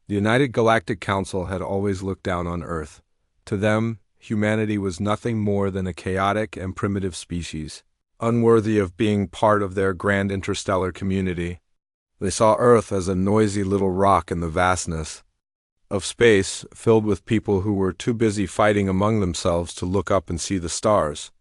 The United Galactic Council had always looked down on Earth. To them, humanity was nothing more than a chaotic and primitive species, unworthy of being part of their grand interstellar community. They saw Earth as a noisy little rock in the vastness of space, filled with people who were too busy fighting among themselves to look up and see the stars.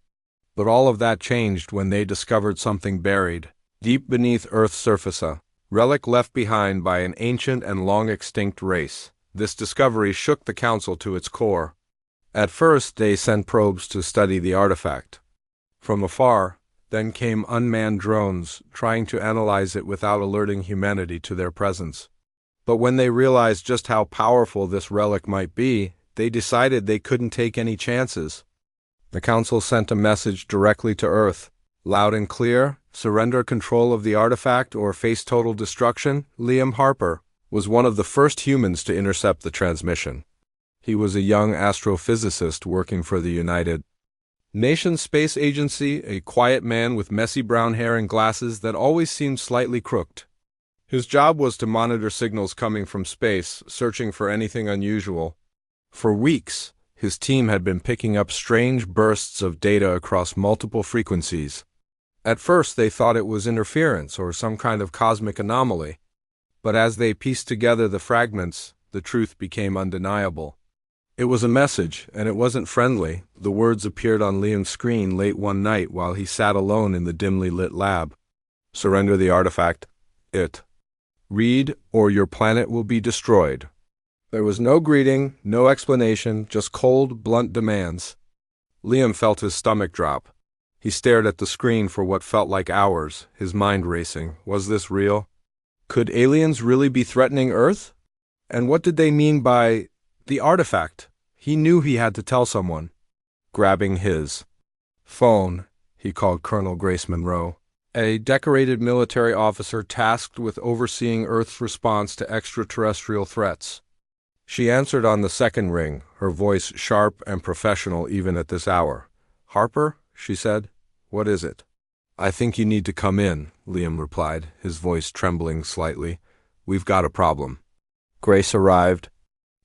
But all of that changed when they discovered something buried, deep beneath Earth's surface, a relic left behind by an ancient and long-extinct race. This discovery shook the Council to its core. At first, they sent probes to study the artifact from afar. Then came unmanned drones, trying to analyze it without alerting humanity to their presence. But when they realized just how powerful this relic might be, they decided they couldn't take any chances. The Council sent a message directly to Earth, loud and clear: surrender control of the artifact or face total destruction. Liam Harper was one of the first humans to intercept the transmission. He was a young astrophysicist working for the United Nations Space Agency, a quiet man with messy brown hair and glasses that always seemed slightly crooked. His job was to monitor signals coming from space, searching for anything unusual. For weeks, his team had been picking up strange bursts of data across multiple frequencies. At first, they thought it was interference or some kind of cosmic anomaly. But as they pieced together the fragments, the truth became undeniable. It was a message, and it wasn't friendly. The words appeared on Liam's screen late one night while he sat alone in the dimly lit lab. Surrender the artifact. Read, or your planet will be destroyed. There was no greeting, no explanation, just cold, blunt demands. Liam felt his stomach drop. He stared at the screen for what felt like hours, his mind racing. Was this real? Could aliens really be threatening Earth? And what did they mean by the artifact? He knew he had to tell someone. Grabbing his phone, he called Colonel Grace Monroe, a decorated military officer tasked with overseeing Earth's response to extraterrestrial threats. She answered on the second ring, her voice sharp and professional even at this hour. "Harper," she said, "what is it?" "I think you need to come in," Liam replied, his voice trembling slightly. "We've got a problem." Grace arrived.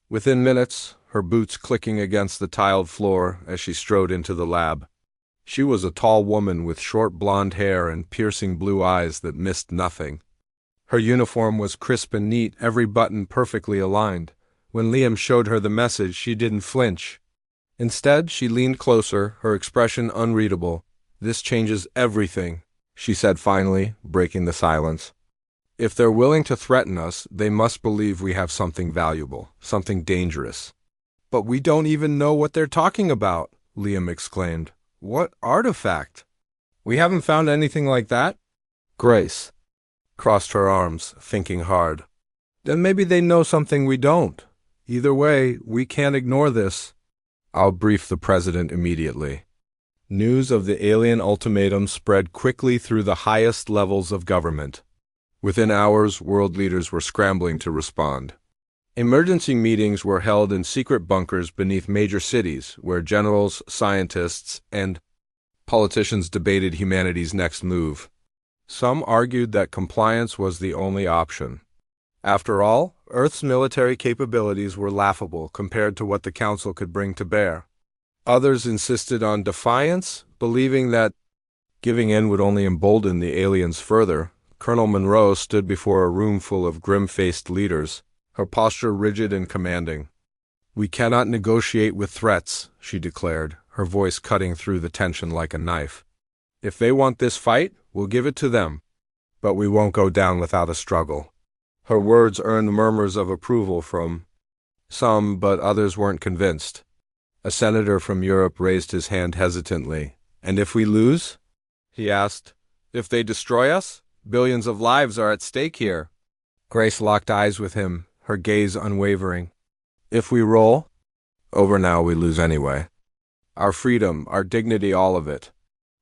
Within minutes, her boots clicking against the tiled floor as she strode into the lab. She was a tall woman with short blonde hair and piercing blue eyes that missed nothing. Her uniform was crisp and neat, every button perfectly aligned. When Liam showed her the message, she didn't flinch. Instead, she leaned closer, her expression unreadable. "This changes everything," she said finally, breaking the silence. "If they're willing to threaten us, they must believe we have something valuable, something dangerous." "But we don't even know what they're talking about," Liam exclaimed. "What artifact? We haven't found anything like that." Grace crossed her arms, thinking hard. "Then maybe they know something we don't. Either way, we can't ignore this." "I'll brief the president immediately." News of the alien ultimatum spread quickly through the highest levels of government. Within hours, world leaders were scrambling to respond. Emergency meetings were held in secret bunkers beneath major cities, where generals, scientists, and politicians debated humanity's next move. Some argued that compliance was the only option. After all, Earth's military capabilities were laughable compared to what the Council could bring to bear. Others insisted on defiance, believing that giving in would only embolden the aliens further. Colonel Monroe stood before a room full of grim-faced leaders, her posture rigid and commanding. "We cannot negotiate with threats," she declared, her voice cutting through the tension like a knife. "If they want this fight, we'll give it to them. But we won't go down without a struggle." Her words earned murmurs of approval from some, but others weren't convinced. A senator from Europe raised his hand hesitantly. "And if we lose?" he asked. "If they destroy us? Billions of lives are at stake here." Grace locked eyes with him, her gaze unwavering. "If we roll? Over now, we lose anyway. Our freedom, our dignity, all of it.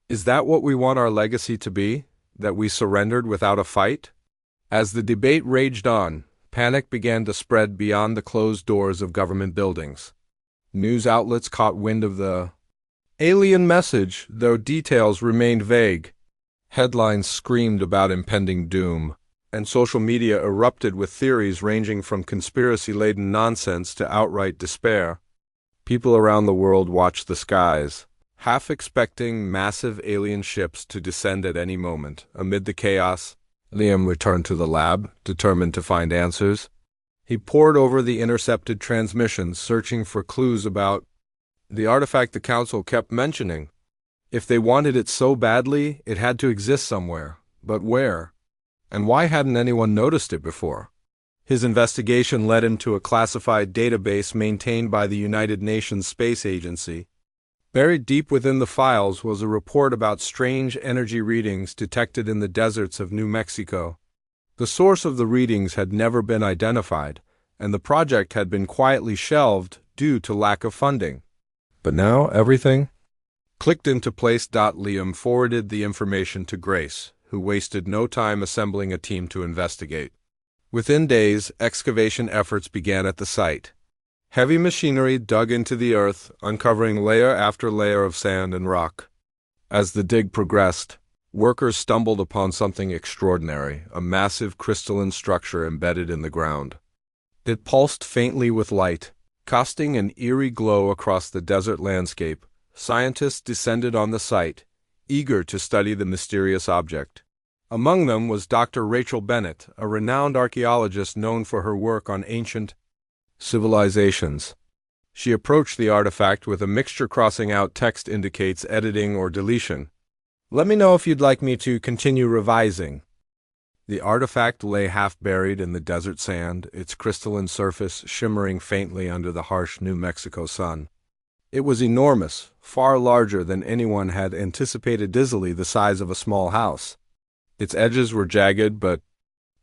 Is that what we want our legacy to be? That we surrendered without a fight?" As the debate raged on, panic began to spread beyond the closed doors of government buildings. News outlets caught wind of the alien message, though details remained vague. Headlines screamed about impending doom. and social media erupted with theories ranging from conspiracy-laden nonsense to outright despair. People around the world watched the skies, half expecting massive alien ships to descend at any moment. Amid the chaos, Liam returned to the lab, determined to find answers. He pored over the intercepted transmissions, searching for clues about the artifact the Council kept mentioning. If they wanted it so badly, it had to exist somewhere. But where? And why hadn't anyone noticed it before? His investigation led him to a classified database maintained by the United Nations Space Agency. Buried deep within the files was a report about strange energy readings detected in the deserts of New Mexico. The source of the readings had never been identified, and the project had been quietly shelved due to lack of funding. But now everything clicked into place. Liam forwarded the information to Grace, who wasted no time assembling a team to investigate. Within days, excavation efforts began at the site. Heavy machinery dug into the earth, uncovering layer after layer of sand and rock. As the dig progressed, workers stumbled upon something extraordinary, a massive crystalline structure embedded in the ground. It pulsed faintly with light, casting an eerie glow across the desert landscape. Scientists descended on the site, eager to study the mysterious object. Among them was Dr. Rachel Bennett, a renowned archaeologist known for her work on ancient civilizations. She approached the artifact with a mixture. Crossing out text indicates editing or deletion. Let me know if you'd like me to continue revising. The artifact lay half buried in the desert sand, its crystalline surface shimmering faintly under the harsh New Mexico sun. It was enormous, far larger than anyone had anticipated, easily the size of a small house. Its edges were jagged but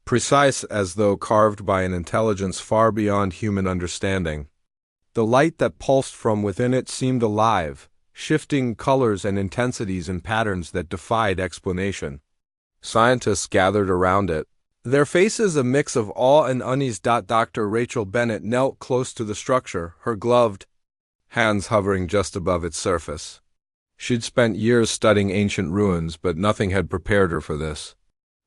precise, as though carved by an intelligence far beyond human understanding. The light that pulsed from within it seemed alive, shifting colors and intensities in patterns that defied explanation. Scientists gathered around it, their faces a mix of awe and unease. Dr. Rachel Bennett knelt close to the structure, her gloved hands hovering just above its surface. She'd spent years studying ancient ruins, but nothing had prepared her for this.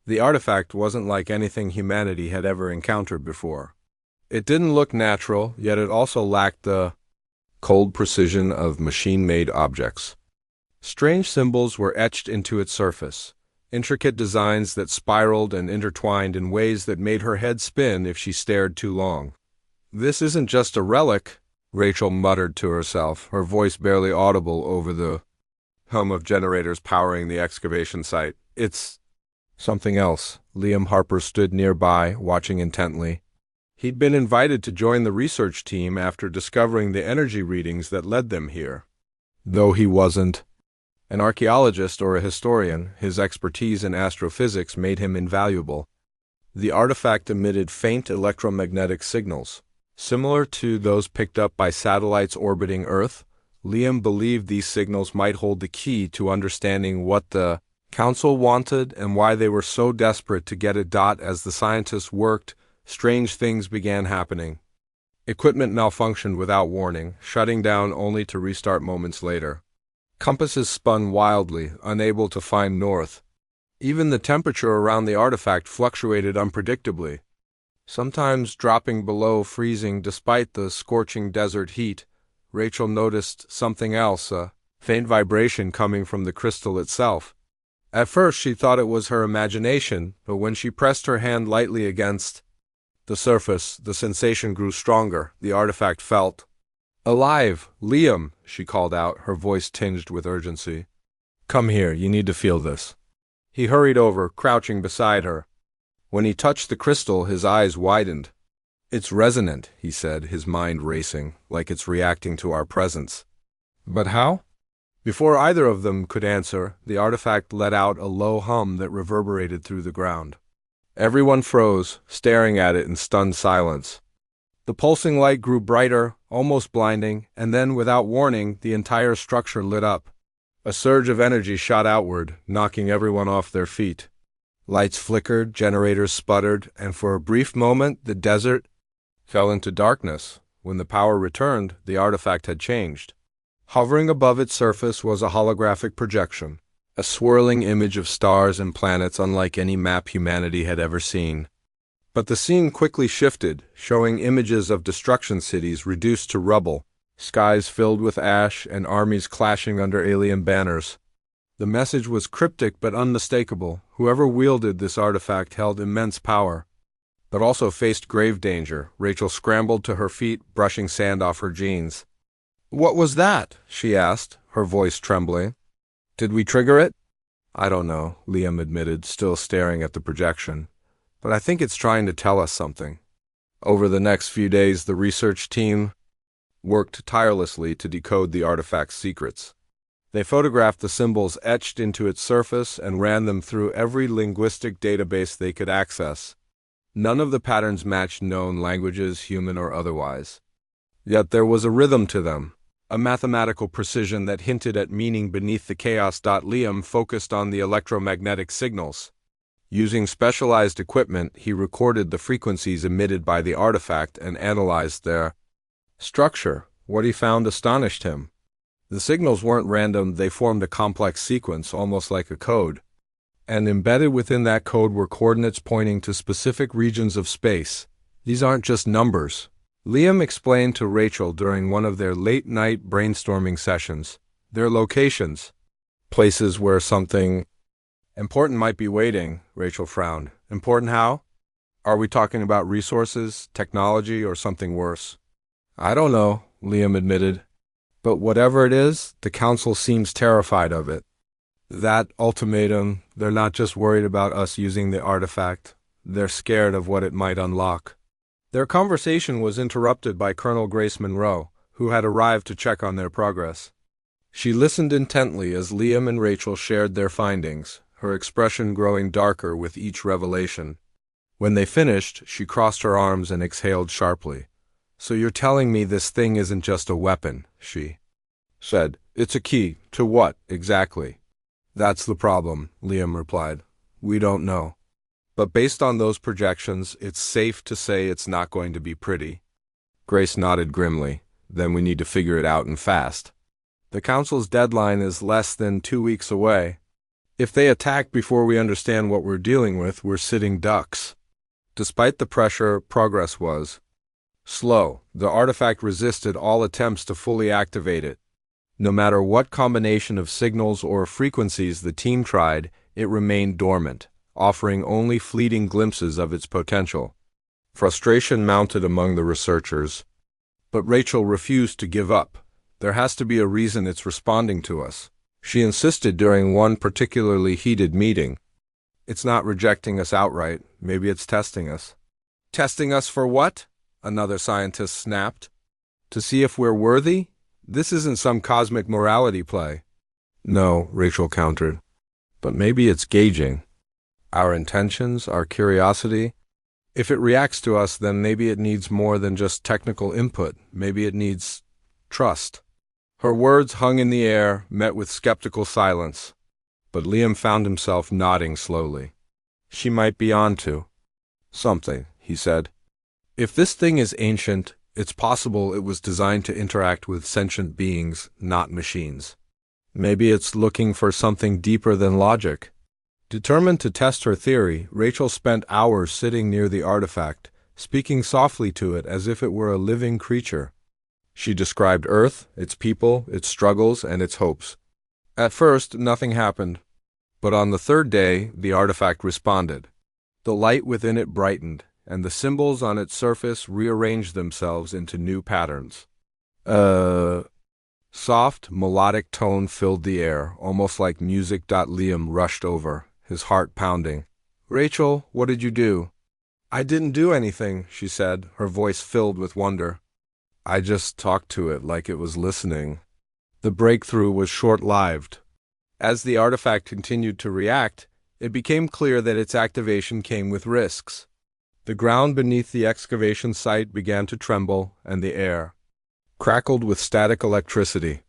The artifact wasn't like anything humanity had ever encountered before. It didn't look natural, yet it also lacked the cold precision of machine-made objects. Strange symbols were etched into its surface, intricate designs that spiraled and intertwined in ways that made her head spin if she stared too long. "This isn't just a relic," Rachel muttered to herself, her voice barely audible over the hum of generators powering the excavation site. "It's something else." Liam Harper stood nearby, watching intently. He'd been invited to join the research team after discovering the energy readings that led them here. Though he wasn't an archaeologist or a historian, his expertise in astrophysics made him invaluable. The artifact emitted faint electromagnetic signals, similar to those picked up by satellites orbiting Earth. Liam believed these signals might hold the key to understanding what the Council wanted and why they were so desperate to get it. As the scientists worked, strange things began happening. Equipment malfunctioned without warning, shutting down only to restart moments later. Compasses spun wildly, unable to find north. Even the temperature around the artifact fluctuated unpredictably, sometimes dropping below freezing despite the scorching desert heat. Rachel noticed something else, a faint vibration coming from the crystal itself. At first she thought it was her imagination, but when she pressed her hand lightly against the surface, the sensation grew stronger. The artifact felt alive. "Liam," she called out, her voice tinged with urgency. "Come here, you need to feel this." He hurried over, crouching beside her. When he touched the crystal, his eyes widened. "It's resonant," he said, his mind racing, "like it's reacting to our presence." "But how?" Before either of them could answer, the artifact let out a low hum that reverberated through the ground. Everyone froze, staring at it in stunned silence. The pulsing light grew brighter, almost blinding, and then, without warning, the entire structure lit up. A surge of energy shot outward, knocking everyone off their feet. Lights flickered, generators sputtered, and for a brief moment the desert fell into darkness. When the power returned, the artifact had changed. Hovering above its surface was a holographic projection, a swirling image of stars and planets unlike any map humanity had ever seen. But the scene quickly shifted, showing images of destruction cities reduced to rubble, skies filled with ash, and armies clashing under alien banners. The message was cryptic but unmistakable. Whoever wielded this artifact held immense power, but also faced grave danger. Rachel scrambled to her feet, brushing sand off her jeans. "What was that?" she asked, her voice trembling. "Did we trigger it?" "I don't know," Liam admitted, still staring at the projection. "But I think it's trying to tell us something." Over the next few days, the research team worked tirelessly to decode the artifact's secrets. They photographed the symbols etched into its surface and ran them through every linguistic database they could access. None of the patterns matched known languages, human or otherwise. Yet there was a rhythm to them, a mathematical precision that hinted at meaning beneath the chaos. Liam focused on the electromagnetic signals. Using specialized equipment, he recorded the frequencies emitted by the artifact and analyzed their structure. What he found astonished him. The signals weren't random, they formed a complex sequence, almost like a code. And embedded within that code were coordinates pointing to specific regions of space. These aren't just numbers. Liam explained to Rachel during one of their late-night brainstorming sessions. They're locations. Places where something important might be waiting. Rachel frowned. Important how? Are we talking about resources, technology, or something worse? I don't know, Liam admitted. But whatever it is, the council seems terrified of it. That ultimatum, they're not just worried about us using the artifact. They're scared of what it might unlock. Their conversation was interrupted by Colonel Grace Monroe, who had arrived to check on their progress. She listened intently as Liam and Rachel shared their findings, her expression growing darker with each revelation. When they finished, she crossed her arms and exhaled sharply. "So you're telling me this thing isn't just a weapon," she said. "It's a key. To what, exactly?" "That's the problem," Liam replied. "We don't know. But based on those projections, it's safe to say it's not going to be pretty." Grace nodded grimly. "Then we need to figure it out and fast. The council's deadline is less than 2 weeks away. If they attack before we understand what we're dealing with, we're sitting ducks." Despite the pressure, progress was slow. The artifact resisted all attempts to fully activate it. No matter what combination of signals or frequencies the team tried, it remained dormant, offering only fleeting glimpses of its potential. Frustration mounted among the researchers. But Rachel refused to give up. "There has to be a reason it's responding to us," she insisted during one particularly heated meeting. "It's not rejecting us outright. Maybe it's testing us." "Testing us for what?" another scientist snapped. "To see if we're worthy? This isn't some cosmic morality play." "No," Rachel countered. "But maybe it's gauging our intentions, our curiosity. If it reacts to us, then maybe it needs more than just technical input. Maybe it needs trust." Her words hung in the air, met with skeptical silence. But Liam found himself nodding slowly. "She might be on to something," he said. "If this thing is ancient, it's possible it was designed to interact with sentient beings, not machines. Maybe it's looking for something deeper than logic." Determined to test her theory, Rachel spent hours sitting near the artifact, speaking softly to it as if it were a living creature. She described Earth, its people, its struggles, and its hopes. At first, nothing happened. But on the third day, the artifact responded. The light within it brightened, and the symbols on its surface rearranged themselves into new patterns. Soft, melodic tone filled the air, almost like music. Liam rushed over, his heart pounding. "Rachel, what did you do?" "I didn't do anything," she said, her voice filled with wonder. "I just talked to it like it was listening." The breakthrough was short-lived. As the artifact continued to react, it became clear that its activation came with risks. The ground beneath the excavation site began to tremble, and the air crackled with static electricity.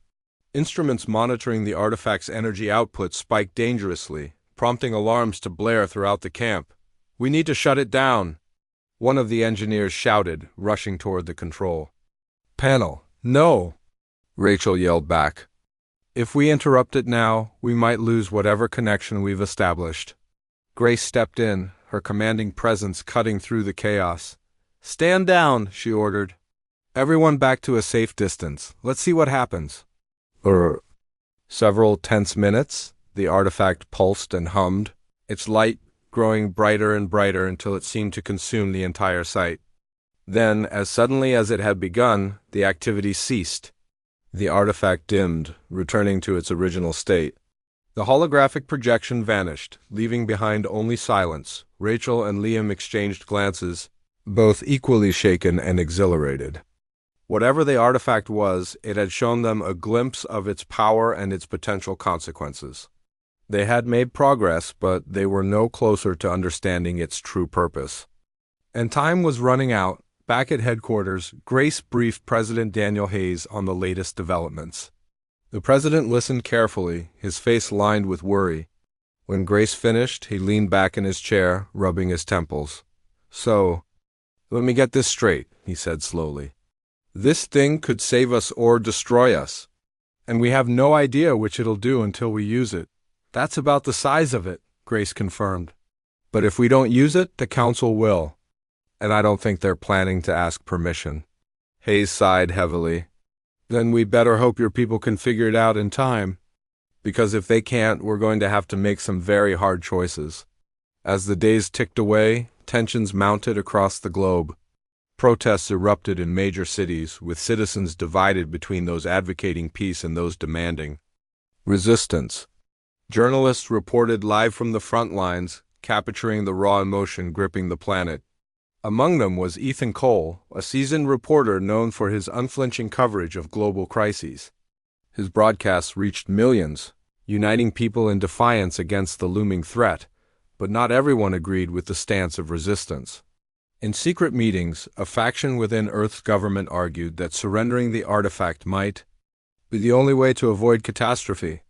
Instruments monitoring the artifact's energy output spiked dangerously, prompting alarms to blare throughout the camp. "We need to shut it down," one of the engineers shouted, rushing toward the control panel. "No!" Rachel yelled back. If we interrupt it now, we might lose whatever connection we've established. Grace stepped in, her commanding presence cutting through the chaos. "Stand down," she ordered. "Everyone back to a safe distance. Let's see what happens." Several tense minutes, the artifact pulsed and hummed, its light growing brighter and brighter until it seemed to consume the entire site. Then, as suddenly as it had begun, the activity ceased. The artifact dimmed, returning to its original state. The holographic projection vanished, leaving behind only silence. Rachel and Liam exchanged glances, both equally shaken and exhilarated. Whatever the artifact was, it had shown them a glimpse of its power and its potential consequences. They had made progress, but they were no closer to understanding its true purpose. And time was running out. Back at headquarters, Grace briefed President Daniel Hayes on the latest developments. The president listened carefully, his face lined with worry. When Grace finished, he leaned back in his chair, rubbing his temples. "So, let me get this straight," he said slowly. "This thing could save us or destroy us, and we have no idea which it'll do until we use it." "That's about the size of it," Grace confirmed. "But if we don't use it, the council will. And I don't think they're planning to ask permission." Hayes sighed heavily. "Then we better hope your people can figure it out in time. Because if they can't, we're going to have to make some very hard choices." As the days ticked away, tensions mounted across the globe. Protests erupted in major cities, with citizens divided between those advocating peace and those demanding resistance. Journalists reported live from the front lines, capturing the raw emotion gripping the planet. Among them was Ethan Cole, a seasoned reporter known for his unflinching coverage of global crises. His broadcasts reached millions, uniting people in defiance against the looming threat, but not everyone agreed with the stance of resistance. In secret meetings, a faction within Earth's government argued that surrendering the artifact might be the only way to avoid catastrophe.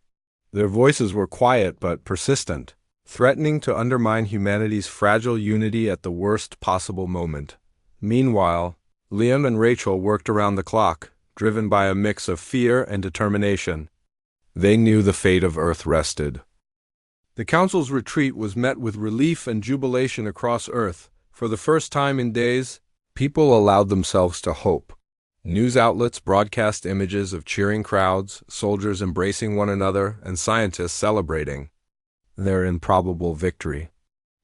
Their voices were quiet but persistent, threatening to undermine humanity's fragile unity at the worst possible moment. Meanwhile, Liam and Rachel worked around the clock, driven by a mix of fear and determination. They knew the fate of Earth rested. The Council's retreat was met with relief and jubilation across Earth. For the first time in days, people allowed themselves to hope. News outlets broadcast images of cheering crowds, soldiers embracing one another, and scientists celebrating their improbable victory.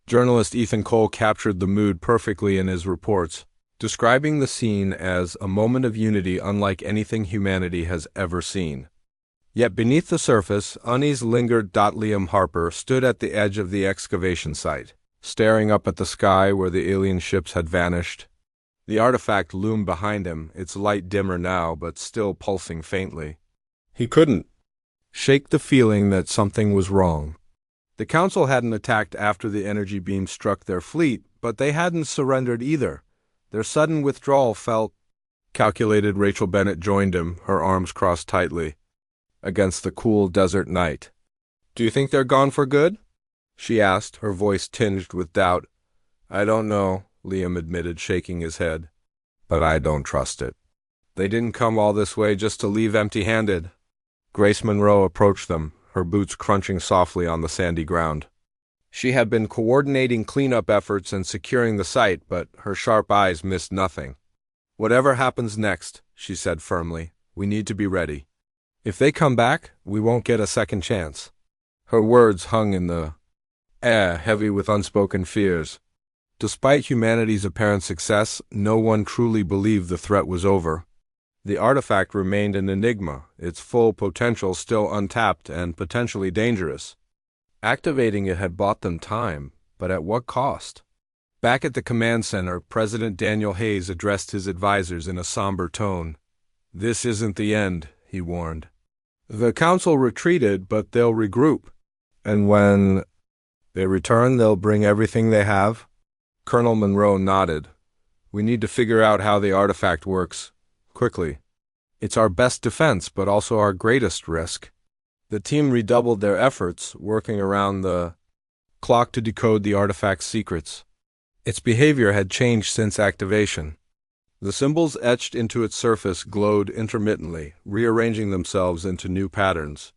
Journalist Ethan Cole captured the mood perfectly in his reports, describing the scene as a moment of unity unlike anything humanity has ever seen. Yet beneath the surface, unease lingered. Liam Harper stood at the edge of the excavation site, staring up at the sky where the alien ships had vanished. The artifact loomed behind him, its light dimmer now, but still pulsing faintly. He couldn't shake the feeling that something was wrong. The Council hadn't attacked after the energy beam struck their fleet, but they hadn't surrendered either. Their sudden withdrawal felt calculated. Rachel Bennett joined him, her arms crossed tightly against the cool desert night. "Do you think they're gone for good?" she asked, her voice tinged with doubt. "I don't know," Liam admitted, shaking his head. "But I don't trust it. They didn't come all this way just to leave empty-handed." Grace Monroe approached them, her boots crunching softly on the sandy ground. She had been coordinating cleanup efforts and securing the site, but her sharp eyes missed nothing. "Whatever happens next," she said firmly, "we need to be ready. If they come back, we won't get a second chance." Her words hung in the air, heavy with unspoken fears. Despite humanity's apparent success, no one truly believed the threat was over. The artifact remained an enigma, its full potential still untapped and potentially dangerous. Activating it had bought them time, but at what cost? Back at the command center, President Daniel Hayes addressed his advisors in a somber tone. "This isn't the end," he warned. "The Council retreated, but they'll regroup. And when they return, they'll bring everything they have?" Colonel Monroe nodded. "We need to figure out how the artifact works. Quickly. It's our best defense, but also our greatest risk." The team redoubled their efforts, working around the clock to decode the artifact's secrets. Its behavior had changed since activation. The symbols etched into its surface glowed intermittently, rearranging themselves into new patterns.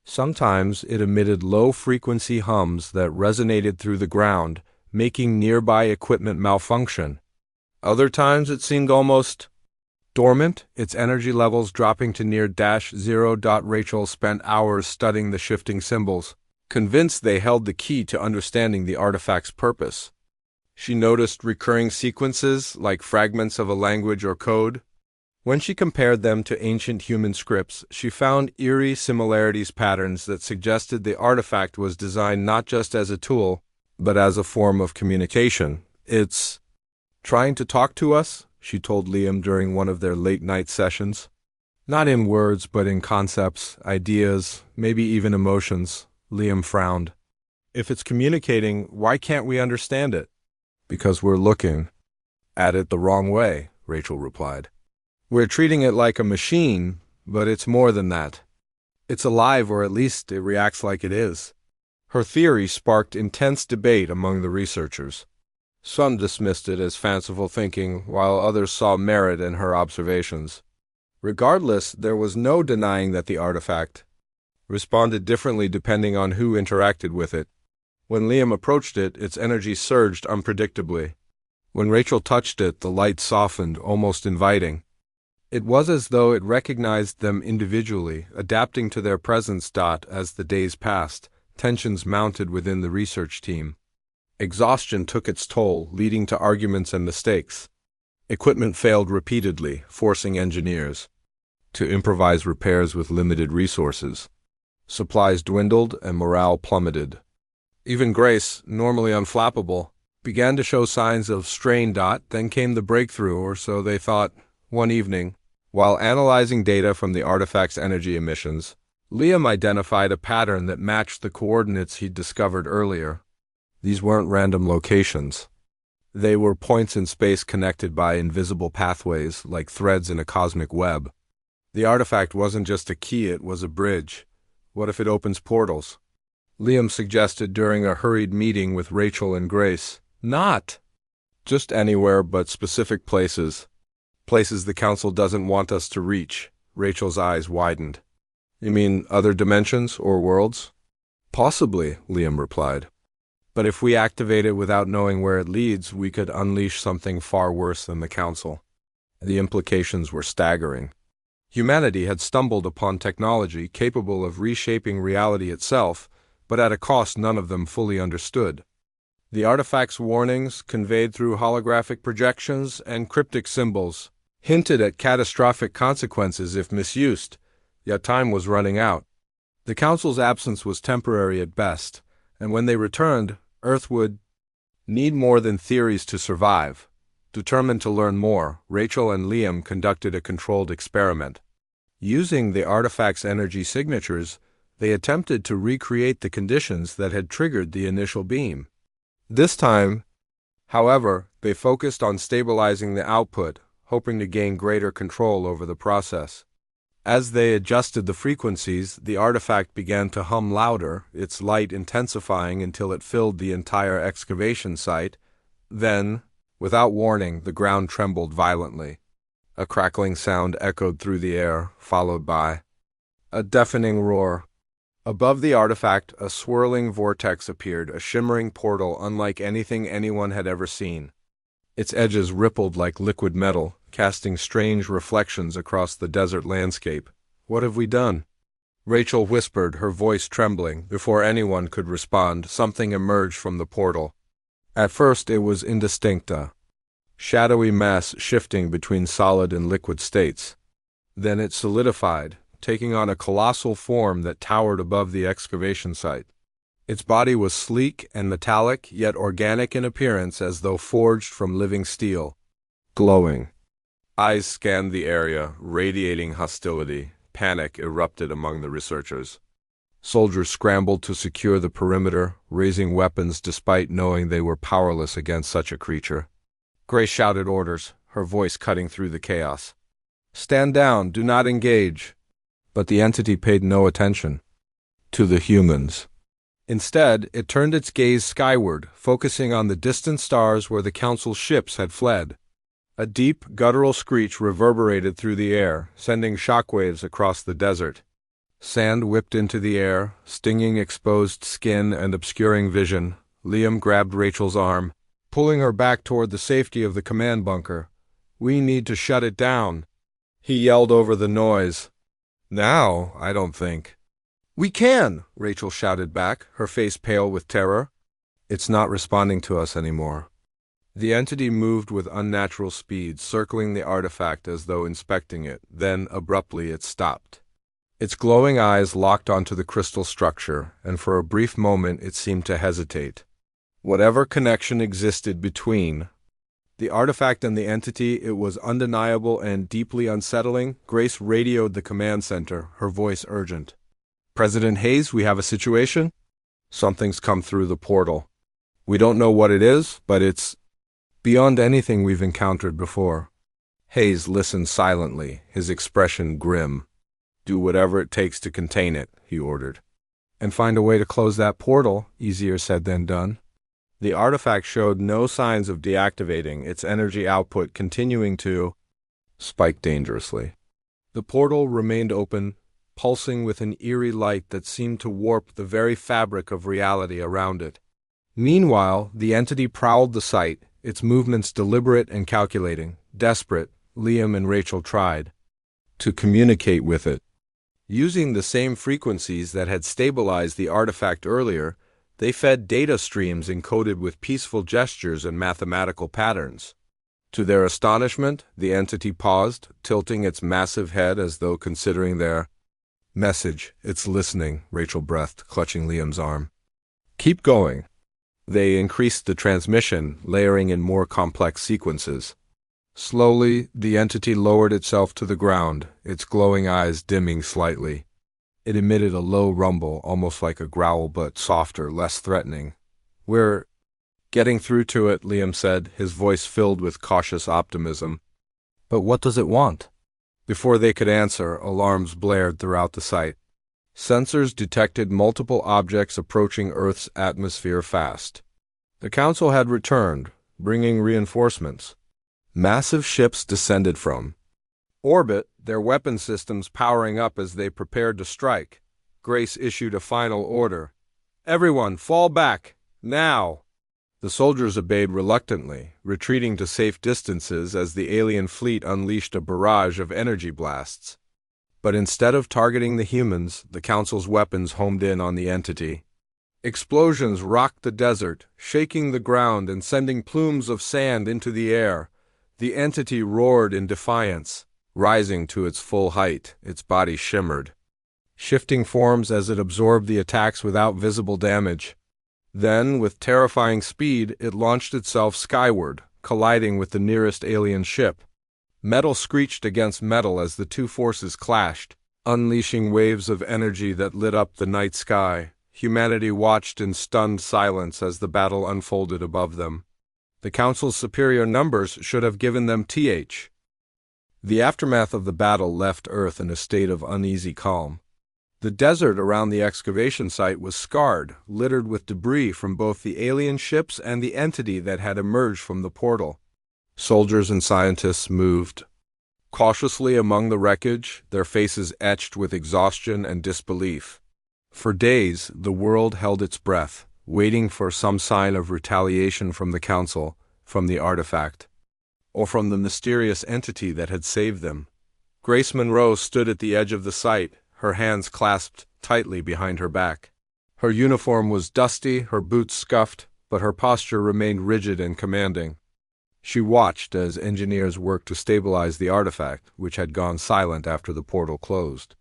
Sometimes it emitted low-frequency hums that resonated through the ground, making nearby equipment malfunction. Other times it seemed almost dormant, its energy levels dropping to near -0. Rachel spent hours studying the shifting symbols, convinced they held the key to understanding the artifact's purpose. She noticed recurring sequences like fragments of a language or code. When she compared them to ancient human scripts, she found eerie patterns that suggested the artifact was designed not just as a tool, but as a form of communication. "It's trying to talk to us," she told Liam during one of their late-night sessions. "Not in words, but in concepts, ideas, maybe even emotions." Liam frowned. "If it's communicating, why can't we understand it?" "Because we're looking at it the wrong way," Rachel replied. "We're treating it like a machine, but it's more than that. It's alive, or at least it reacts like it is." Her theory sparked intense debate among the researchers. Some dismissed it as fanciful thinking, while others saw merit in her observations. Regardless, there was no denying that the artifact responded differently depending on who interacted with it. When Liam approached it, its energy surged unpredictably. When Rachel touched it, the light softened, almost inviting. It was as though it recognized them individually, adapting to their presence. As the days passed, tensions mounted within the research team. Exhaustion took its toll, leading to arguments and mistakes. Equipment failed repeatedly, forcing engineers to improvise repairs with limited resources. Supplies dwindled and morale plummeted. Even Grace, normally unflappable, began to show signs of strain. Then came the breakthrough, or so they thought, one evening. While analyzing data from the artifact's energy emissions, Liam identified a pattern that matched the coordinates he'd discovered earlier. These weren't random locations. They were points in space connected by invisible pathways, like threads in a cosmic web. The artifact wasn't just a key, it was a bridge. What if it opens portals? Liam suggested during a hurried meeting with Rachel and Grace. Not just anywhere, but specific places. Places the Council doesn't want us to reach. Rachel's eyes widened. "You mean other dimensions or worlds?" "Possibly," Liam replied. "But if we activate it without knowing where it leads, we could unleash something far worse than the Council." The implications were staggering. Humanity had stumbled upon technology capable of reshaping reality itself, but at a cost none of them fully understood. The artifact's warnings, conveyed through holographic projections and cryptic symbols, hinted at catastrophic consequences if misused, yet time was running out. The Council's absence was temporary at best, and when they returned, Earth would need more than theories to survive. Determined to learn more, Rachel and Liam conducted a controlled experiment. Using the artifact's energy signatures, they attempted to recreate the conditions that had triggered the initial beam. This time, however, they focused on stabilizing the output, hoping to gain greater control over the process. As they adjusted the frequencies, the artifact began to hum louder, its light intensifying until it filled the entire excavation site. Then, without warning, the ground trembled violently. A crackling sound echoed through the air, followed by a deafening roar. Above the artifact, a swirling vortex appeared, a shimmering portal unlike anything anyone had ever seen. Its edges rippled like liquid metal, casting strange reflections across the desert landscape. "What have we done?" Rachel whispered, her voice trembling. Before anyone could respond, something emerged from the portal. At first it was indistinct, a shadowy mass shifting between solid and liquid states. Then it solidified, taking on a colossal form that towered above the excavation site. Its body was sleek and metallic, yet organic in appearance as though forged from living steel. Glowing eyes scanned the area, radiating hostility. Panic erupted among the researchers. Soldiers scrambled to secure the perimeter, raising weapons despite knowing they were powerless against such a creature. Grace shouted orders, her voice cutting through the chaos. "Stand down, do not engage." But the entity paid no attention to the humans. Instead, it turned its gaze skyward, focusing on the distant stars where the Council's ships had fled. A deep, guttural screech reverberated through the air, sending shockwaves across the desert. Sand whipped into the air, stinging exposed skin and obscuring vision. Liam grabbed Rachel's arm, pulling her back toward the safety of the command bunker. "We need to shut it down," he yelled over the noise. "Now, I don't think." "We can," Rachel shouted back, her face pale with terror. "It's not responding to us anymore." The entity moved with unnatural speed, circling the artifact as though inspecting it. Then, abruptly, it stopped. Its glowing eyes locked onto the crystal structure, and for a brief moment it seemed to hesitate. Whatever connection existed between the artifact and the entity, it was undeniable and deeply unsettling. Grace radioed the command center, her voice urgent. "President Hayes, we have a situation. Something's come through the portal. We don't know what it is, but it's beyond anything we've encountered before." Hayes listened silently, his expression grim. "Do whatever it takes to contain it," he ordered. "And find a way to close that portal," easier said than done. The artifact showed no signs of deactivating, its energy output continuing to spike dangerously. The portal remained open, pulsing with an eerie light that seemed to warp the very fabric of reality around it. Meanwhile, the entity prowled the site, its movements deliberate and calculating. Desperate, Liam and Rachel tried to communicate with it. Using the same frequencies that had stabilized the artifact earlier, they fed data streams encoded with peaceful gestures and mathematical patterns. To their astonishment, the entity paused, tilting its massive head as though considering their message. "It's listening," Rachel breathed, clutching Liam's arm. "Keep going." They increased the transmission, layering in more complex sequences. Slowly, the entity lowered itself to the ground, its glowing eyes dimming slightly. It emitted a low rumble, almost like a growl, but softer, less threatening. "We're getting through to it," Liam said, his voice filled with cautious optimism. "But what does it want?" Before they could answer, alarms blared throughout the site. Sensors detected multiple objects approaching Earth's atmosphere fast. The Council had returned, bringing reinforcements. Massive ships descended from orbit, their weapon systems powering up as they prepared to strike. Grace issued a final order. "Everyone, fall back! Now!" The soldiers obeyed reluctantly, retreating to safe distances as the alien fleet unleashed a barrage of energy blasts. But instead of targeting the humans, the Council's weapons homed in on the entity. Explosions rocked the desert, shaking the ground and sending plumes of sand into the air. The entity roared in defiance. Rising to its full height, its body shimmered, shifting forms as it absorbed the attacks without visible damage. Then, with terrifying speed, it launched itself skyward, colliding with the nearest alien ship. Metal screeched against metal as the two forces clashed, unleashing waves of energy that lit up the night sky. Humanity watched in stunned silence as the battle unfolded above them. The Council's superior numbers should have given them th. The aftermath of the battle left Earth in a state of uneasy calm. The desert around the excavation site was scarred, littered with debris from both the alien ships and the entity that had emerged from the portal. Soldiers and scientists moved cautiously among the wreckage, their faces etched with exhaustion and disbelief. For days, the world held its breath, waiting for some sign of retaliation from the Council, from the artifact, or from the mysterious entity that had saved them. Grace Monroe stood at the edge of the site, her hands clasped tightly behind her back. Her uniform was dusty, her boots scuffed, but her posture remained rigid and commanding. She watched as engineers worked to stabilize the artifact, which had gone silent after the portal closed.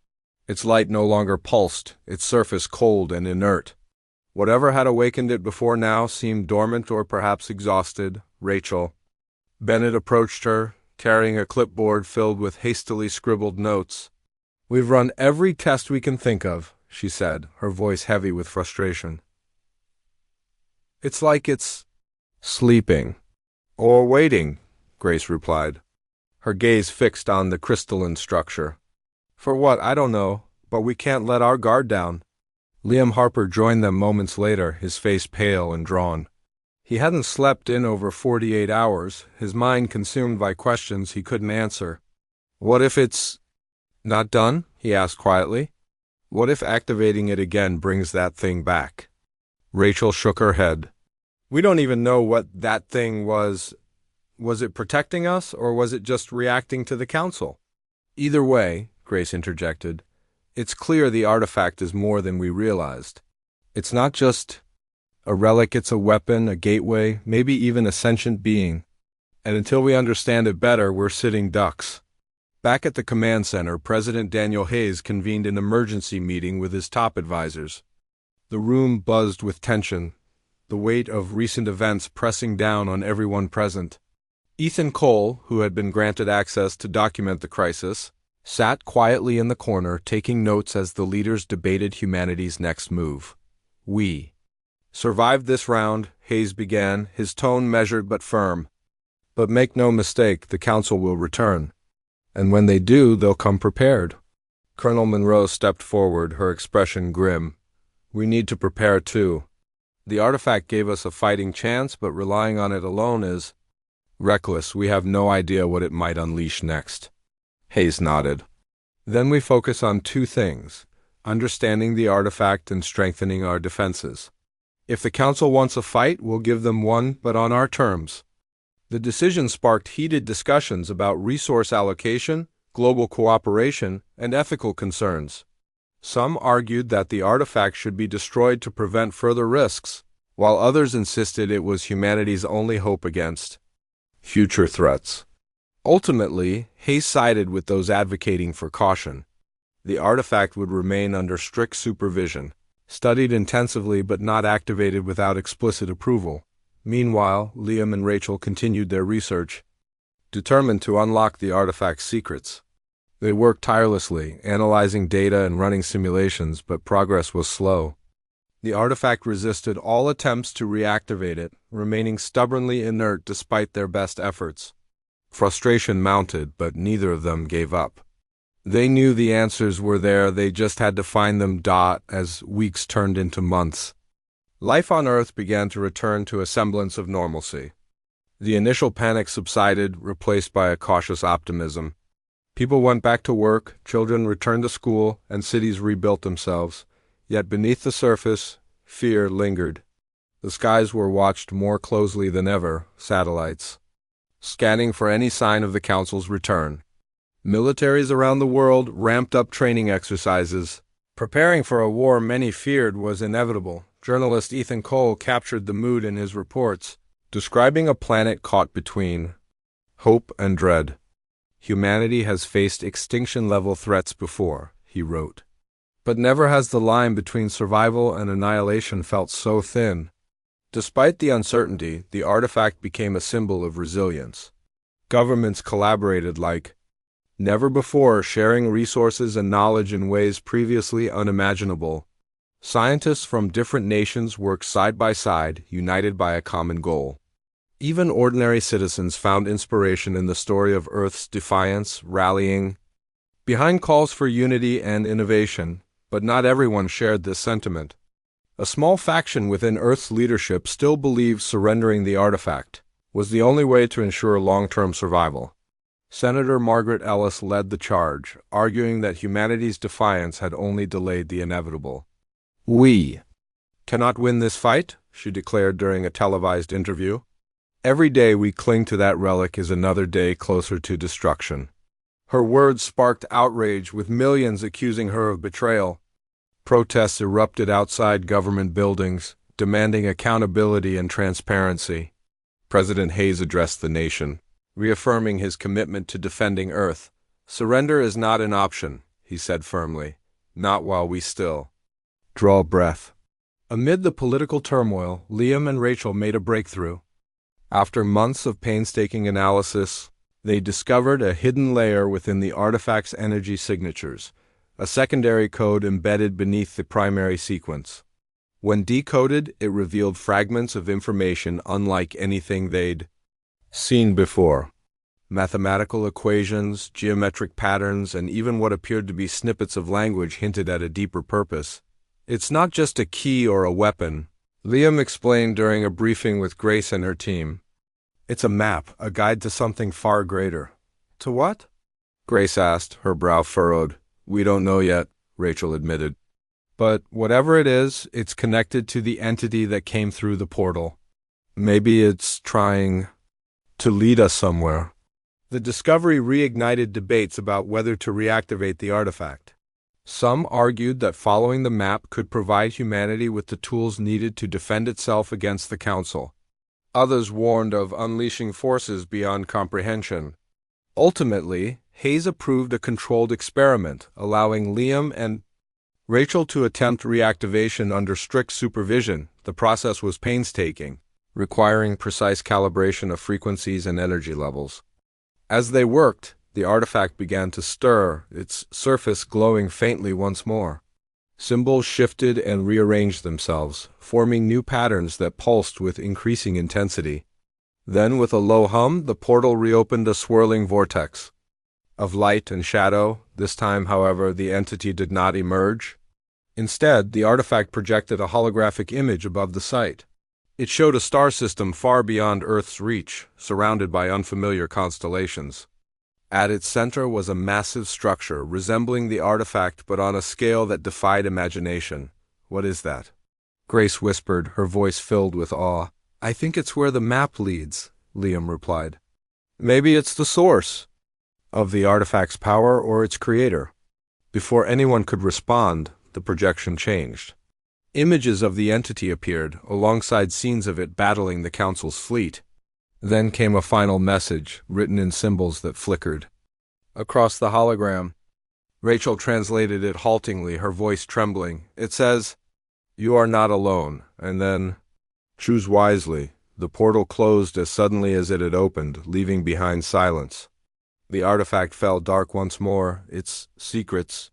Its light no longer pulsed, its surface cold and inert. Whatever had awakened it before now seemed dormant or perhaps exhausted. Rachel. Bennett approached her, carrying a clipboard filled with hastily scribbled notes. "We've run every test we can think of," she said, her voice heavy with frustration. "It's like it's sleeping." "Or waiting," Grace replied, her gaze fixed on the crystalline structure. "For what, I don't know, but we can't let our guard down." Liam Harper joined them moments later, his face pale and drawn. He hadn't slept in over 48 hours, his mind consumed by questions he couldn't answer. What if it's not done? He asked quietly. What if activating it again brings that thing back? Rachel shook her head. We don't even know what that thing was. Was it protecting us, or was it just reacting to the council? Either way, Grace interjected, it's clear the artifact is more than we realized. It's not just a relic, it's a weapon, a gateway, maybe even a sentient being. And until we understand it better, we're sitting ducks. Back at the command center, President Daniel Hayes convened an emergency meeting with his top advisors. The room buzzed with tension, the weight of recent events pressing down on everyone present. Ethan Cole, who had been granted access to document the crisis, sat quietly in the corner taking notes as the leaders debated humanity's next move. We survived this round, Hayes began, his tone measured but firm. But make no mistake, the council will return. And when they do, they'll come prepared. Colonel Monroe stepped forward, her expression grim. We need to prepare too. The artifact gave us a fighting chance, but relying on it alone is reckless. We have no idea what it might unleash next. Hayes nodded. Then we focus on two things: understanding the artifact and strengthening our defenses. If the council wants a fight, we'll give them one, but on our terms. The decision sparked heated discussions about resource allocation, global cooperation, and ethical concerns. Some argued that the artifact should be destroyed to prevent further risks, while others insisted it was humanity's only hope against future threats. Ultimately, Hayes sided with those advocating for caution. The artifact would remain under strict supervision, studied intensively but not activated without explicit approval. Meanwhile, Liam and Rachel continued their research, determined to unlock the artifact's secrets. They worked tirelessly, analyzing data and running simulations, but progress was slow. The artifact resisted all attempts to reactivate it, remaining stubbornly inert despite their best efforts. Frustration mounted, but neither of them gave up. They knew the answers were there, they just had to find them. As weeks turned into months, life on Earth began to return to a semblance of normalcy. The initial panic subsided, replaced by a cautious optimism. People went back to work, children returned to school, and cities rebuilt themselves. Yet beneath the surface, fear lingered. The skies were watched more closely than ever, satellites scanning for any sign of the Council's return. Militaries around the world ramped up training exercises, preparing for a war many feared was inevitable. Journalist Ethan Cole captured the mood in his reports, describing a planet caught between hope and dread. Humanity has faced extinction-level threats before, he wrote. But never has the line between survival and annihilation felt so thin. Despite the uncertainty, the artifact became a symbol of resilience. Governments collaborated like never before, sharing resources and knowledge in ways previously unimaginable. Scientists from different nations worked side by side, united by a common goal. Even ordinary citizens found inspiration in the story of Earth's defiance, rallying behind calls for unity and innovation, but not everyone shared this sentiment. A small faction within Earth's leadership still believed surrendering the artifact was the only way to ensure long-term survival. Senator Margaret Ellis led the charge, arguing that humanity's defiance had only delayed the inevitable. We cannot win this fight, she declared during a televised interview. Every day we cling to that relic is another day closer to destruction. Her words sparked outrage, with millions accusing her of betrayal. Protests erupted outside government buildings, demanding accountability and transparency. President Hayes addressed the nation, reaffirming his commitment to defending Earth. Surrender is not an option, he said firmly. Not while we still draw breath. Amid the political turmoil, Liam and Rachel made a breakthrough. After months of painstaking analysis, they discovered a hidden layer within the artifact's energy signatures, a secondary code embedded beneath the primary sequence. When decoded, it revealed fragments of information unlike anything they'd seen before. Mathematical equations, geometric patterns, and even what appeared to be snippets of language hinted at a deeper purpose. It's not just a key or a weapon, Liam explained during a briefing with Grace and her team. It's a map, a guide to something far greater. To what? Grace asked, her brow furrowed. We don't know yet, Rachel admitted. But whatever it is, it's connected to the entity that came through the portal. Maybe it's trying to lead us somewhere. The discovery reignited debates about whether to reactivate the artifact. Some argued that following the map could provide humanity with the tools needed to defend itself against the Council. Others warned of unleashing forces beyond comprehension. Ultimately, Hayes approved a controlled experiment, allowing Liam and Rachel to attempt reactivation under strict supervision. The process was painstaking, requiring precise calibration of frequencies and energy levels. As they worked, the artifact began to stir, its surface glowing faintly once more. Symbols shifted and rearranged themselves, forming new patterns that pulsed with increasing intensity. Then, with a low hum, the portal reopened a swirling vortex of light and shadow. This time, however, the entity did not emerge. Instead, the artifact projected a holographic image above the site. It showed a star system far beyond Earth's reach, surrounded by unfamiliar constellations. At its center was a massive structure, resembling the artifact but on a scale that defied imagination. What is that? Grace whispered, her voice filled with awe. I think it's where the map leads, Liam replied. Maybe it's the source of the artifact's power or its creator. Before anyone could respond, the projection changed. Images of the entity appeared, alongside scenes of it battling the Council's fleet. Then came a final message, written in symbols that flickered. Across the hologram, Rachel translated it haltingly, her voice trembling. It says, "You are not alone," and then, "Choose wisely." The portal closed as suddenly as it had opened, leaving behind silence. The artifact fell dark once more, its secrets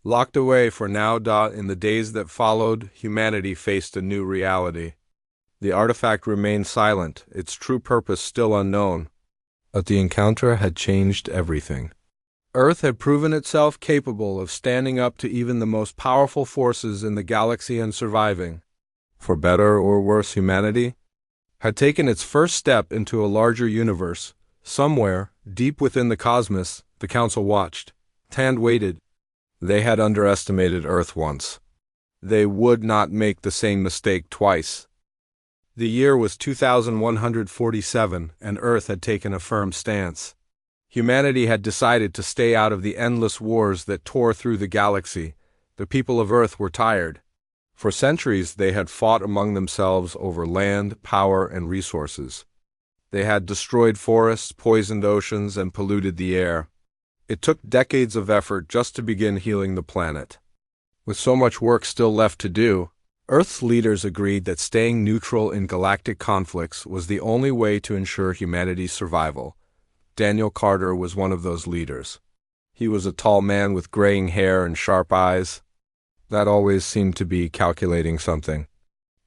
locked away for now. In the days that followed, humanity faced a new reality. The artifact remained silent, its true purpose still unknown. But the encounter had changed everything. Earth had proven itself capable of standing up to even the most powerful forces in the galaxy and surviving. For better or worse, humanity had taken its first step into a larger universe. Somewhere, deep within the cosmos, the Council watched. Tand waited. They had underestimated Earth once. They would not make the same mistake twice. The year was 2147, and Earth had taken a firm stance. Humanity had decided to stay out of the endless wars that tore through the galaxy. The people of Earth were tired. For centuries, they had fought among themselves over land, power, and resources. They had destroyed forests, poisoned oceans, and polluted the air. It took decades of effort just to begin healing the planet. With so much work still left to do, Earth's leaders agreed that staying neutral in galactic conflicts was the only way to ensure humanity's survival. Daniel Carter was one of those leaders. He was a tall man with graying hair and sharp eyes. That always seemed to be calculating something.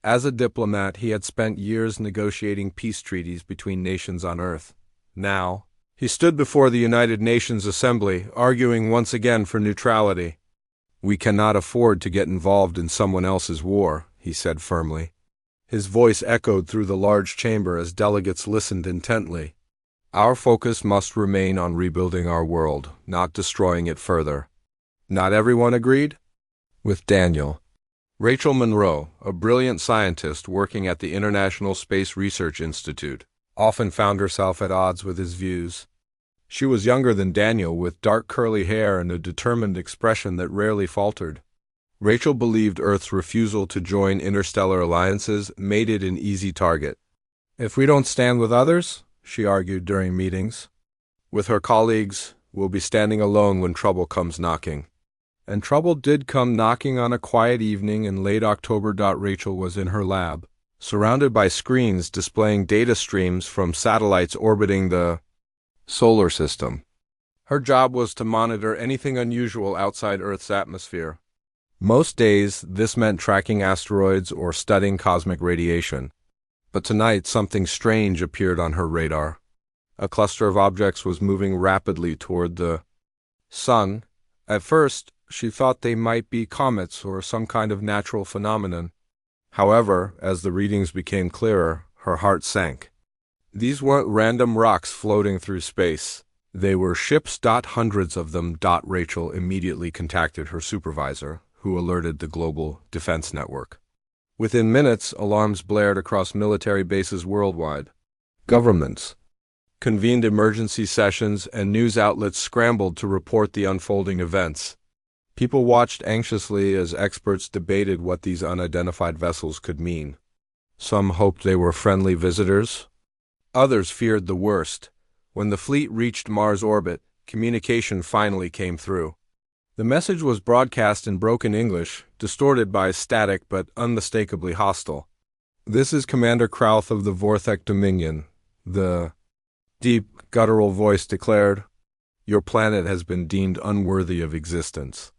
As a diplomat, he had spent years negotiating peace treaties between nations on Earth. Now, he stood before the United Nations Assembly, arguing once again for neutrality. "We cannot afford to get involved in someone else's war," he said firmly. His voice echoed through the large chamber as delegates listened intently. "Our focus must remain on rebuilding our world, not destroying it further." Not everyone agreed? With Daniel. Rachel Monroe, a brilliant scientist working at the International Space Research Institute, often found herself at odds with his views. She was younger than Daniel, with dark curly hair and a determined expression that rarely faltered. Rachel believed Earth's refusal to join interstellar alliances made it an easy target. "If we don't stand with others," she argued during meetings, "with her colleagues, we'll be standing alone when trouble comes knocking." And trouble did come knocking on a quiet evening in late October. Rachel was in her lab, surrounded by screens displaying data streams from satellites orbiting the solar system. Her job was to monitor anything unusual outside Earth's atmosphere. Most days, this meant tracking asteroids or studying cosmic radiation. But tonight, something strange appeared on her radar. A cluster of objects was moving rapidly toward the sun. At first, she thought they might be comets or some kind of natural phenomenon. However, as the readings became clearer, her heart sank. These weren't random rocks floating through space. They were ships. Hundreds of them. Rachel immediately contacted her supervisor, who alerted the Global Defense Network. Within minutes, alarms blared across military bases worldwide. Governments convened emergency sessions, and news outlets scrambled to report the unfolding events. People watched anxiously as experts debated what these unidentified vessels could mean. Some hoped they were friendly visitors. Others feared the worst. When the fleet reached Mars orbit, communication finally came through. The message was broadcast in broken English, distorted by static but unmistakably hostile. "This is Commander Krauth of the Vorthek Dominion," the deep, guttural voice declared. "Your planet has been deemed unworthy of existence.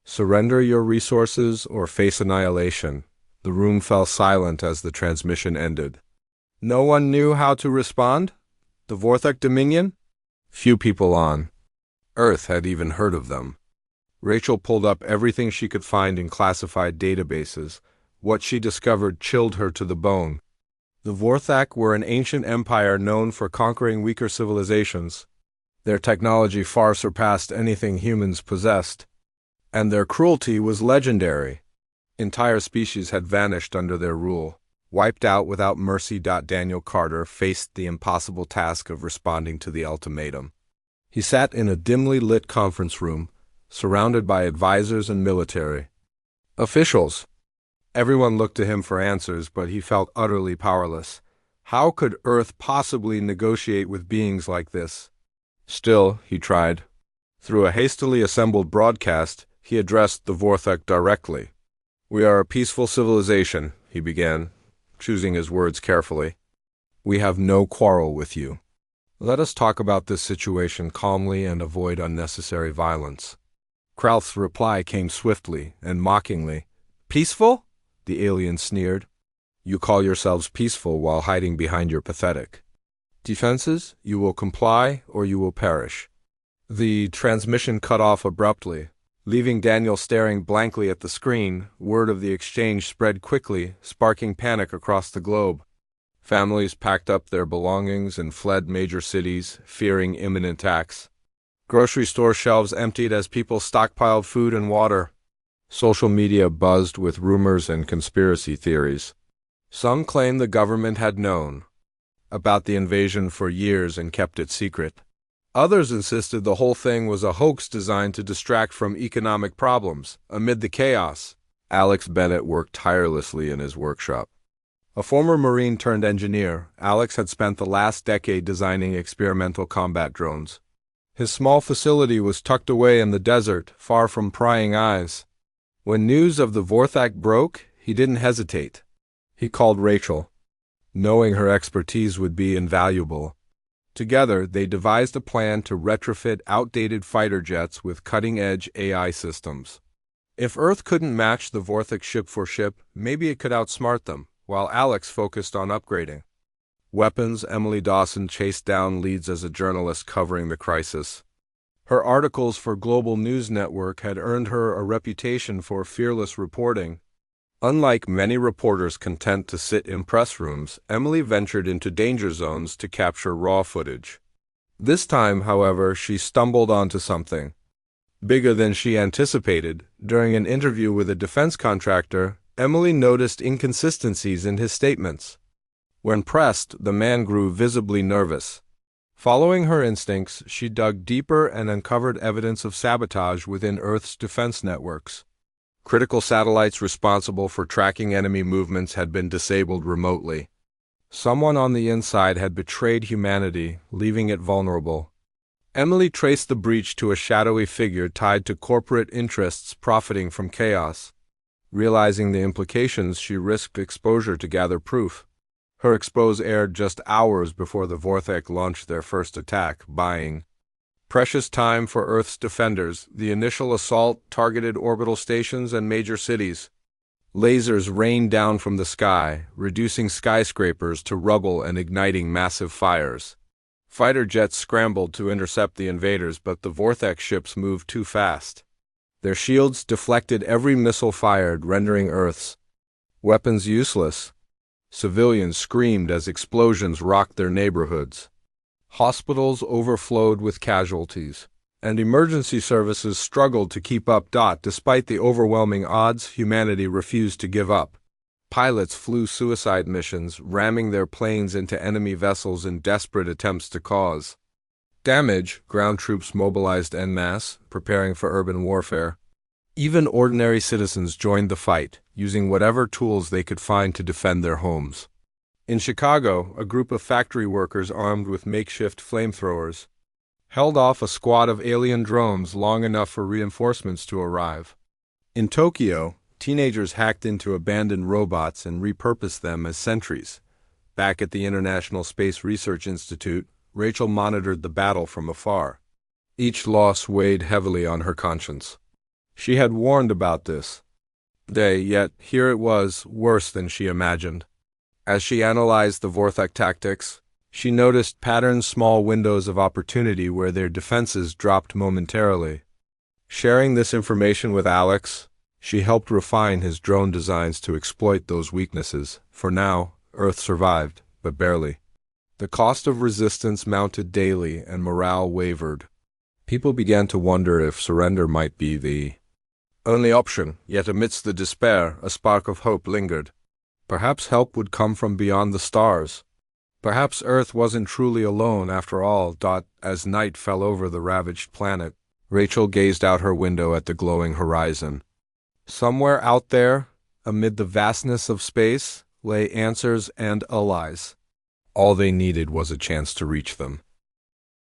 Surrender your resources or face annihilation." The room fell silent as the transmission ended. No one knew how to respond? The Vorthek Dominion? Few people on Earth had even heard of them. Rachel pulled up everything she could find in classified databases. What she discovered chilled her to the bone. The Vorthak were an ancient empire known for conquering weaker civilizations. Their technology far surpassed anything humans possessed. And their cruelty was legendary. Entire species had vanished under their rule, wiped out without mercy. Daniel Carter faced the impossible task of responding to the ultimatum. He sat in a dimly lit conference room, surrounded by advisors and military officials. Everyone looked to him for answers, but he felt utterly powerless. How could Earth possibly negotiate with beings like this? Still, he tried. Through a hastily assembled broadcast, he addressed the Vorthek directly. "We are a peaceful civilization," he began, choosing his words carefully. "We have no quarrel with you. Let us talk about this situation calmly and avoid unnecessary violence." Krauth's reply came swiftly and mockingly. "Peaceful?" the alien sneered. "You call yourselves peaceful while hiding behind your pathetic defenses? You will comply or you will perish." The transmission cut off abruptly, leaving Daniel staring blankly at the screen. Word of the exchange spread quickly, sparking panic across the globe. Families packed up their belongings and fled major cities, fearing imminent attacks. Grocery store shelves emptied as people stockpiled food and water. Social media buzzed with rumors and conspiracy theories. Some claimed the government had known about the invasion for years and kept it secret. Others insisted the whole thing was a hoax designed to distract from economic problems. Amid the chaos, Alex Bennett worked tirelessly in his workshop. A former Marine turned engineer, Alex had spent the last decade designing experimental combat drones. His small facility was tucked away in the desert, far from prying eyes. When news of the Vorthak broke, he didn't hesitate. He called Rachel, knowing her expertise would be invaluable. Together, they devised a plan to retrofit outdated fighter jets with cutting-edge AI systems. If Earth couldn't match the Vorthak ship for ship, maybe it could outsmart them, while Alex focused on upgrading weapons. Emily Dawson chased down leads as a journalist covering the crisis. Her articles for Global News Network had earned her a reputation for fearless reporting. Unlike many reporters content to sit in press rooms, Emily ventured into danger zones to capture raw footage. This time, however, she stumbled onto something bigger than she anticipated. During an interview with a defense contractor, Emily noticed inconsistencies in his statements. When pressed, the man grew visibly nervous. Following her instincts, she dug deeper and uncovered evidence of sabotage within Earth's defense networks. Critical satellites responsible for tracking enemy movements had been disabled remotely. Someone on the inside had betrayed humanity, leaving it vulnerable. Emily traced the breach to a shadowy figure tied to corporate interests profiting from chaos. Realizing the implications, she risked exposure to gather proof. Her expose aired just hours before the Vorthak launched their first attack, buying precious time for Earth's defenders. The initial assault targeted orbital stations and major cities. Lasers rained down from the sky, reducing skyscrapers to rubble and igniting massive fires. Fighter jets scrambled to intercept the invaders, but the Vorthak ships moved too fast. Their shields deflected every missile fired, rendering Earth's Weapons useless. Civilians screamed as explosions rocked their neighborhoods. Hospitals overflowed with casualties, and emergency services struggled to keep up. Despite the overwhelming odds, humanity refused to give up. Pilots flew suicide missions, ramming their planes into enemy vessels in desperate attempts to cause damage. Ground troops mobilized en masse, preparing for urban warfare. Even ordinary citizens joined the fight, using whatever tools they could find to defend their homes. In Chicago, a group of factory workers armed with makeshift flamethrowers held off a squad of alien drones long enough for reinforcements to arrive. In Tokyo, teenagers hacked into abandoned robots and repurposed them as sentries. Back at the International Space Research Institute, Rachel monitored the battle from afar. Each loss weighed heavily on her conscience. She had warned about this day, yet here it was, worse than she imagined. As she analyzed the Vorthak tactics, she noticed patterned small windows of opportunity where their defenses dropped momentarily. Sharing this information with Alex, she helped refine his drone designs to exploit those weaknesses. For now, Earth survived, but barely. The cost of resistance mounted daily and morale wavered. People began to wonder if surrender might be the only option, yet amidst the despair, a spark of hope lingered. Perhaps help would come from beyond the stars. Perhaps Earth wasn't truly alone after all. As night fell over the ravaged planet, Rachel gazed out her window at the glowing horizon. Somewhere out there, amid the vastness of space, lay answers and allies. All they needed was a chance to reach them.